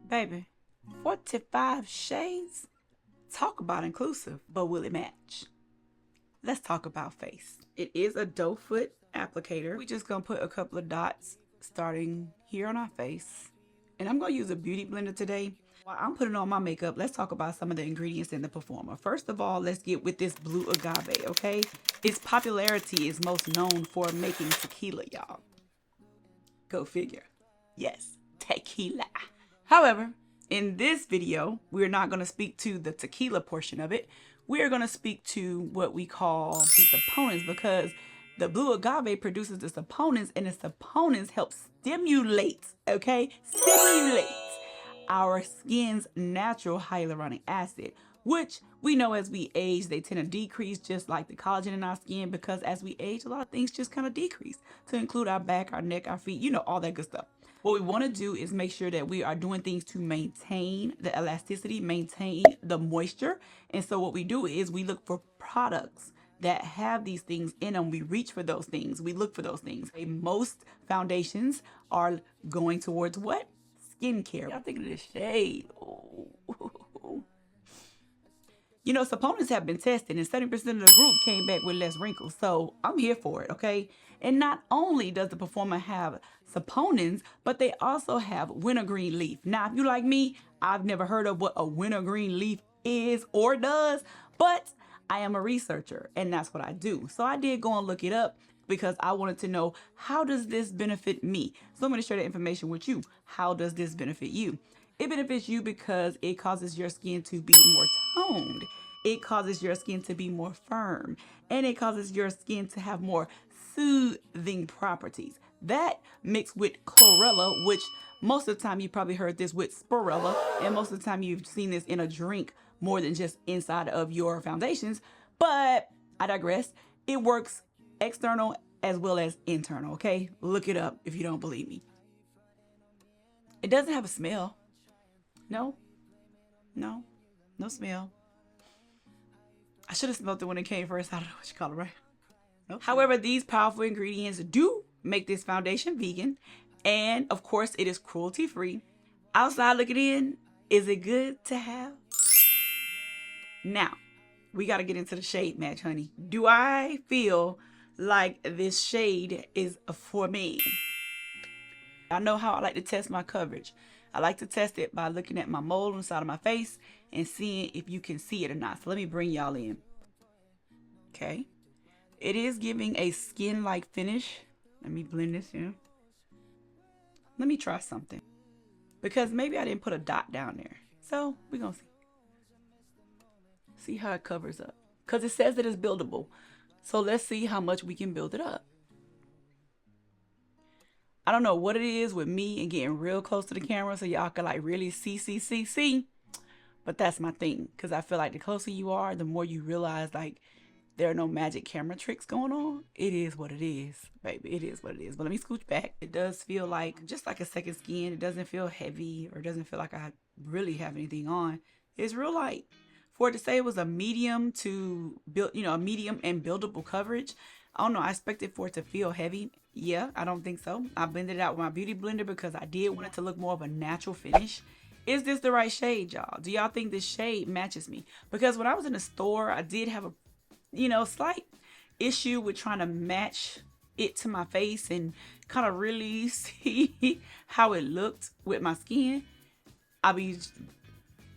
Baby, 45 shades? Talk about inclusive, but will it match? Let's talk about face. It is a doe foot applicator. We just gonna put a couple of dots starting here on our face. And I'm gonna use a beauty blender today. While I'm putting on my makeup, let's talk about some of the ingredients in the Performer. First of all, let's get with this blue agave, okay? Its popularity is most known for making tequila, y'all. Go figure. Yes, tequila. However, in this video, we're not going to speak to the tequila portion of it. We're going to speak to what we call the saponins, because the blue agave produces the saponins, and the saponins help stimulate, okay? Stimulate our skin's natural hyaluronic acid, which we know as we age, they tend to decrease, just like the collagen in our skin, because as we age, a lot of things just kind of decrease, to include our back, our neck, our feet, you know, all that good stuff. What we want to do is make sure that we are doing things to maintain the elasticity, maintain the moisture. And so what we do is we look for products that have these things in them. We reach for those things. We look for those things. Most foundations are going towards what? Skincare. Y'all thinking of this shade. Oh. You know, saponins have been tested, and 70% of the group came back with less wrinkles. So I'm here for it, okay? And not only does the Performer have saponins, but they also have wintergreen leaf. Now, if you like me, I've never heard of what a wintergreen leaf is or does, but I am a researcher, and that's what I do. So I did go and look it up, because I wanted to know, how does this benefit me? So I'm going to share the information with you. How does this benefit you? It benefits you because it causes your skin to be more toned. It causes your skin to be more firm. And it causes your skin to have more soothing properties. That mixed with chlorella, which most of the time you probably heard this with spirella, and most of the time you've seen this in a drink more than just inside of your foundations. But I digress. It works external as well as internal, okay? Look it up if you don't believe me. It doesn't have a smell. No smell. I should have smelled it when it came first. I don't know what you call it, right? Nope. However, these powerful ingredients do make this foundation vegan, and of course it is cruelty free. Outside looking in, is it good to have? Now, we got to get into the shade match, honey. Do I feel like this shade is for me? I know how I like to test my coverage. I like to test it by looking at my mole on the side of my face and seeing if you can see it or not. So let me bring y'all in. Okay. It is giving a skin-like finish. Let me blend this in. Let me try something, because maybe I didn't put a dot down there. So we're going to see. See how it covers up, because it says that it's buildable. So let's see how much we can build it up. I don't know what it is with me and getting real close to the camera so y'all can like really see. But that's my thing, because I feel like the closer you are, the more you realize like there are no magic camera tricks going on. It is what it is, baby. It is what it is. But let me scooch back. It does feel like just like a second skin. It doesn't feel heavy, or doesn't feel like I really have anything on. It's real light. For it to say it was a medium to build, you know, a medium and buildable coverage, I don't know. I expected for it to feel heavy. Yeah, I don't think so. I blended it out with my beauty blender because I did want it to look more of a natural finish. Is this the right shade, y'all? Do y'all think this shade matches me? Because when I was in the store, I did have a, you know, slight issue with trying to match it to my face and kind of really see how it looked with my skin. I'll be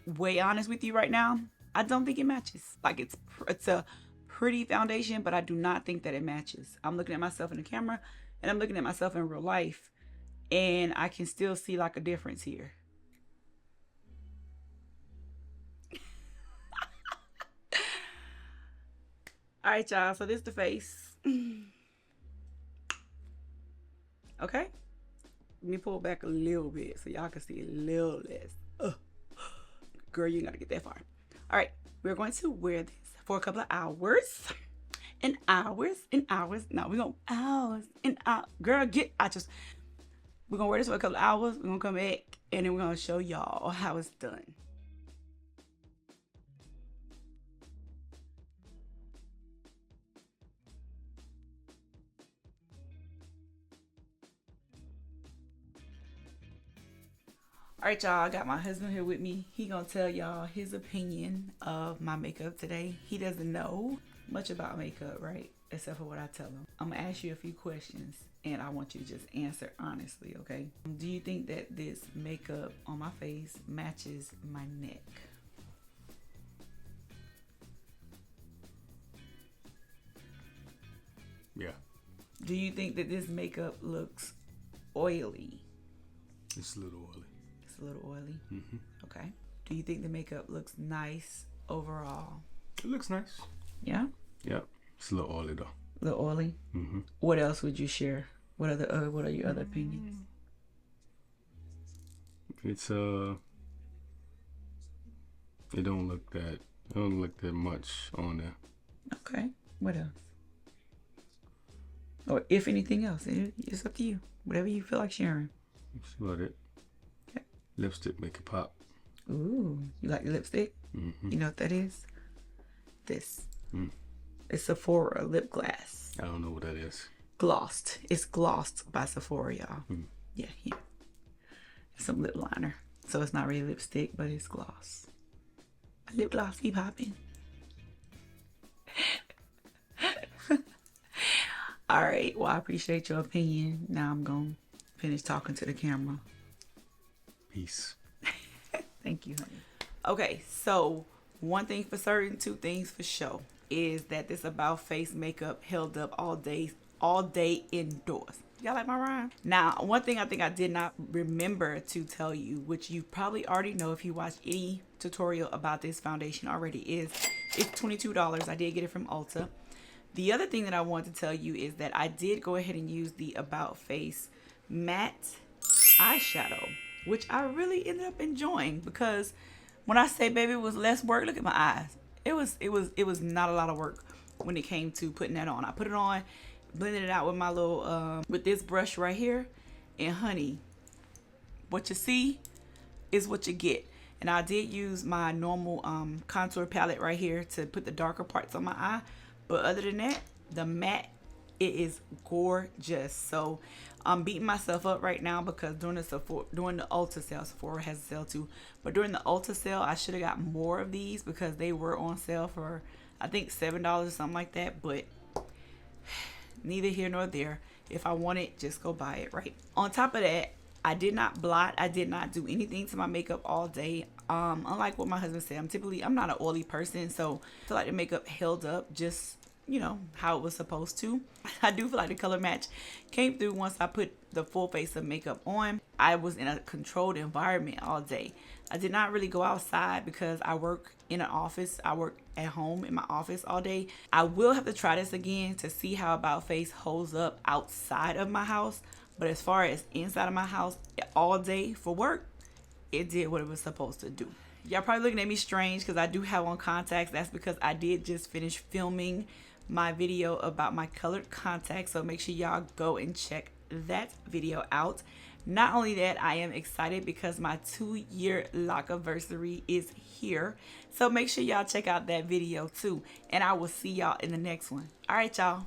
way honest with you right now. I don't think it matches. Like it's a pretty foundation, but I do not think that it matches. I'm looking at myself in the camera and I'm looking at myself in real life, and I can still see like a difference here. All right, y'all, so this is the face. Okay, let me pull back a little bit so y'all can see a little less. Girl, you ain't gotta get that far. All right, we're going to wear this for a couple of hours. And hours and hours. No, we're going hours and hours. Girl, we're gonna wear this for a couple of hours. We're gonna come back and then we're gonna show y'all how it's done. All Alright, y'all, I got my husband here with me. He gonna tell y'all his opinion of my makeup today. He doesn't know much about makeup, right? Except for what I tell him. I'm gonna ask you a few questions and I want you to just answer honestly, okay? Do you think that this makeup on my face matches my neck? Yeah. Do you think that this makeup looks oily? It's a little oily. It's a little oily? Mm-hmm. Okay. Do you think the makeup looks nice overall? It looks nice. Yeah? Yeah. It's a little oily though. A little oily? Mm-hmm. What else would you share? What are your other opinions? It's it don't look that much on there. Okay. What else? Or if anything else, it's up to you. Whatever you feel like sharing. That's about it. Okay. Lipstick make it pop. Ooh, you like lipstick? Mm-hmm. You know what that is? This. Mm. It's Sephora lip gloss. I don't know what that is. Glossed. It's glossed by Sephora, y'all. Mm. Yeah, here. It's some lip liner. So it's not really lipstick, but it's gloss. Lip gloss be popping. All right. Well, I appreciate your opinion. Now I'm going to finish talking to the camera. Peace. Thank you, honey. Okay, so one thing for certain, two things for sure, is that this About Face makeup held up all day indoors. Y'all like my rhyme? Now, one thing I think I did not remember to tell you, which you probably already know if you watched any tutorial about this foundation already, is it's $22. I did get it from Ulta. The other thing that I want to tell you is that I did go ahead and use the About Face matte eyeshadow, which I really ended up enjoying, because when I say, baby, it was less work, look at my eyes. It was not a lot of work when it came to putting that on. I put it on, blended it out with my little with this brush right here, and honey, what you see is what you get. And I did use my normal contour palette right here to put the darker parts on my eye, but other than that, the matte, it is gorgeous. So I'm beating myself up right now because during the Ulta sale, Sephora has a sale too, but during the Ulta sale I should have got more of these because they were on sale for I think $7 or something like that. But neither here nor there. If I want it, just go buy it, right? On top of that, I did not blot. I did not do anything to my makeup all day. Unlike what my husband said, I'm not an oily person, so I feel like the makeup held up just, you know, how it was supposed to. I do feel like the color match came through once I put the full face of makeup on. I was in a controlled environment all day. I did not really go outside because I work in an office. I work at home in my office all day. I will have to try this again to see how About Face holds up outside of my house. But as far as inside of my house all day for work, it did what it was supposed to do. Y'all probably looking at me strange because I do have on contacts. That's because I did just finish filming my video about my colored contacts. So make sure y'all go and check that video out. Not only that, I am excited because my 2-year lock-anniversary is here. So make sure y'all check out that video too. And I will see y'all in the next one. All right, y'all.